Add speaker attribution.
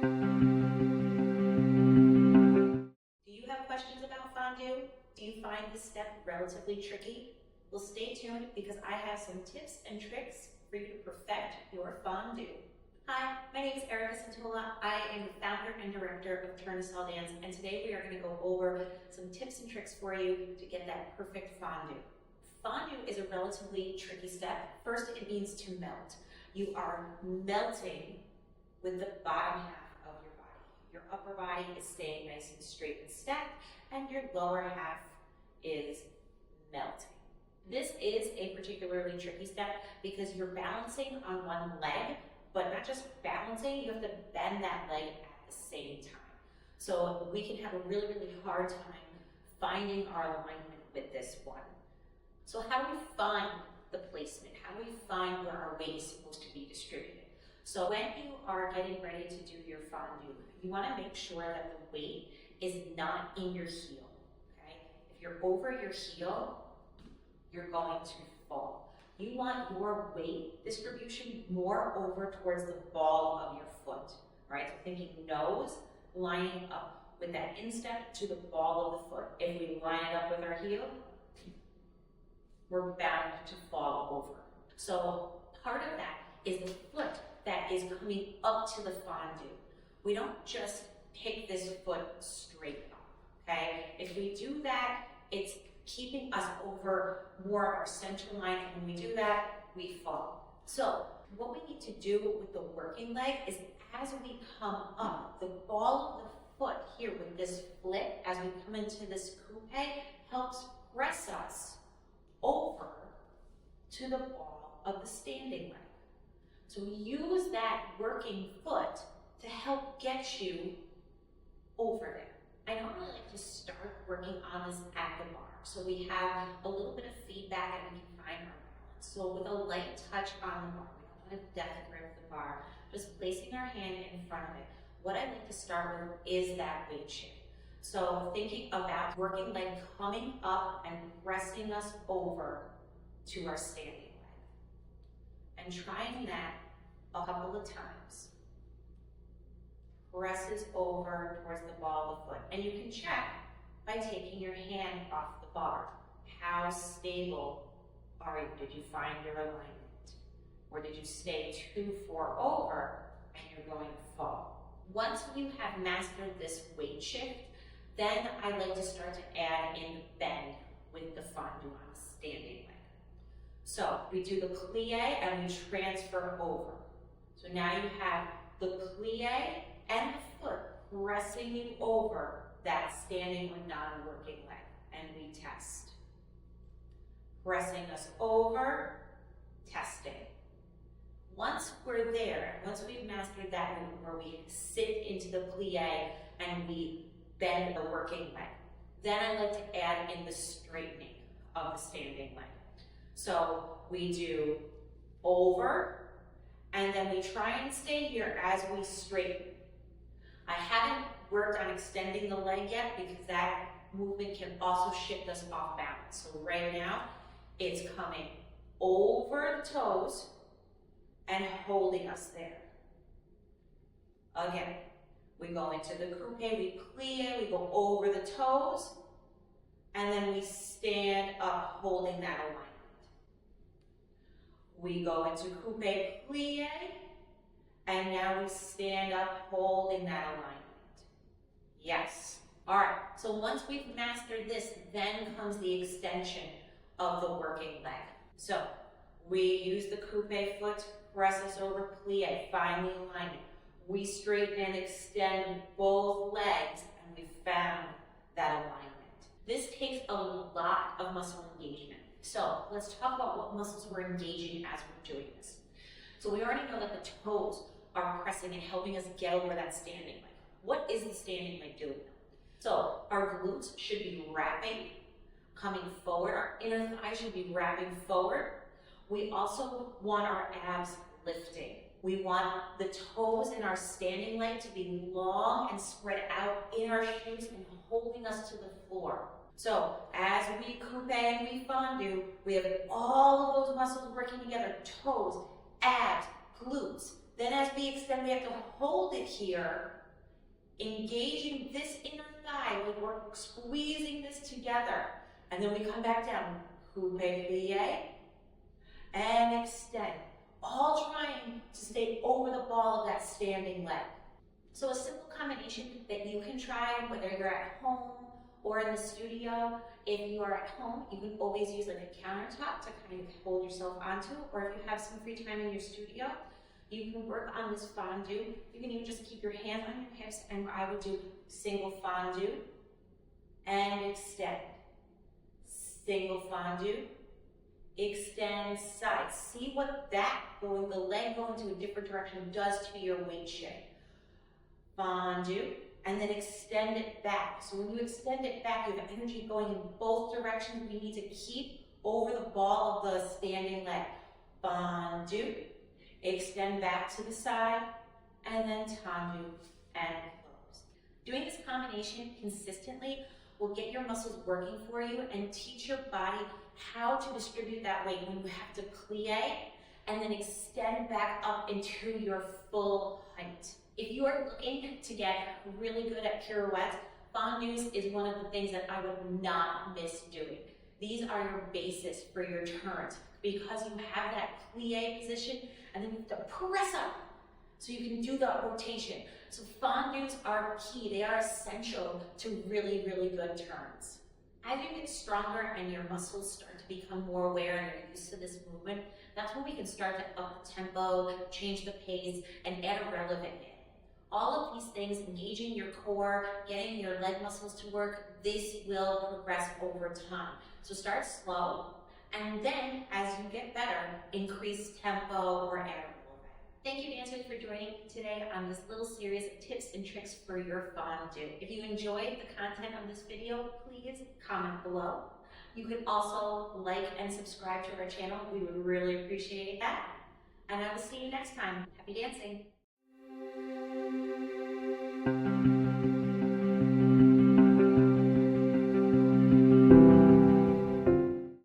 Speaker 1: Do you have questions about fondue? Do you find this step relatively tricky? Well, stay tuned because I have some tips and tricks for you to perfect your fondue. Hi, my name is Erica Santola. I am the founder and director of Tournesol Dance, and today we are going to go over some tips and tricks for you to get that perfect fondue. Fondue is a relatively tricky step. First, it means to melt. You are melting with the bottom half of your body. Your upper body is staying nice and straight and stacked, and your lower half is melting. This is a particularly tricky step because you're balancing on one leg, but not just balancing, you have to bend that leg at the same time. So we can have a really, really hard time finding our alignment with this one. So how do we find the placement? How do we find where our weight is supposed to be distributed? So when you are getting ready to do your fondue, you want to make sure that the weight is not in your heel, okay? If you're over your heel, you're going to fall. You want your weight distribution more over towards the ball of your foot, right? So thinking nose lining up with that instep to the ball of the foot. If we line it up with our heel, we're bound to fall over. So part of that is the foot that is coming up to the fondue. We don't just pick this foot straight up, okay? If we do that, it's keeping us over more of our center line, and when we do that, we fall. So what we need to do with the working leg is as we come up, the ball of the foot here with this flip, as we come into this coupe, helps press us over to the ball of the standing leg. So use that working foot to help get you over there. I normally like to start working on this at the bar. So we have a little bit of feedback and we can find our balance. So with a light touch on the bar, we don't want to death grip the bar, just placing our hand in front of it. What I like to start with is that weight shift. So thinking about working leg coming up and pressing us over to our standing leg. And trying that a couple of times. Presses over towards the ball of the foot. And you can check by taking your hand off the bar. How stable are you? Did you find your alignment? Or did you stay too far over and you're going to fall? Once you have mastered this weight shift, then I like to start to add in the bend with the fondue on the standing leg. So we do the plie and we transfer over. So now you have the plie and the foot pressing you over that standing or non-working leg. And we test. Pressing us over, testing. Once we're there, once we've mastered that move where we sit into the plie and we bend the working leg, then I like to add in the straightening of the standing leg. So we do over, and then we try and stay here as we straighten. I haven't worked on extending the leg yet because that movement can also shift us off balance. So right now, it's coming over the toes and holding us there. Again, we go into the coupe, we plie, we go over the toes, and then we stand up holding that alignment. We go into coupe, plie, and now we stand up holding that alignment. Yes. All right, so once we've mastered this, then comes the extension of the working leg. So we use the coupe foot, press us over, plie, find the alignment. We straighten and extend both legs, and we found that alignment. This takes a lot of muscle engagement. So let's talk about what muscles we're engaging as we're doing this. So we already know that the toes are pressing and helping us get over that standing leg. What is the standing leg doing? So our glutes should be wrapping, coming forward. Our inner thigh should be wrapping forward. We also want our abs lifting. We want the toes in our standing leg to be long and spread out in our shoes and holding us to the floor. So as we coupe and we fondue, we have all of those muscles working together, toes, abs, glutes, Then as we extend, we have to hold it here, engaging this inner thigh, like we're squeezing this together. And then we come back down, coupe plie, and extend. All trying to stay over the ball of that standing leg. So a simple combination that you can try, whether you're at home or in the studio. If you are at home, you can always use like a countertop to kind of hold yourself onto, or if you have some free time in your studio, you can work on this fondu. You can even just keep your hands on your hips, and I would do single fondu and extend. Single fondu, extend side. See what that going, the leg going to a different direction does to your weight shape. Fondu, and then extend it back. So when you extend it back, you have energy going in both directions. We need to keep over the ball of the standing leg. Fondu, extend back to the side, and then tendu and close. Doing this combination consistently will get your muscles working for you and teach your body how to distribute that weight when you have to plie and then extend back up into your full height. If you are looking to get really good at pirouettes, fondus is one of the things that I would not miss doing. These are your basis for your turns because you have that plie position and then you have to press up so you can do the rotation. So fondus are key. They are essential to really, really good turns. As you get stronger and your muscles start to become more aware and you're used to this movement, that's when we can start to up the tempo, change the pace, and add a relevant hit. All of these things, engaging your core, getting your leg muscles to work, this will progress over time. So start slow, and then as you get better, increase tempo or add a little bit. Thank you, dancers, for joining me today on this little series of tips and tricks for your fondu. If you enjoyed the content of this video, please comment below. You can also like and subscribe to our channel. We would really appreciate that. And I will see you next time. Happy dancing.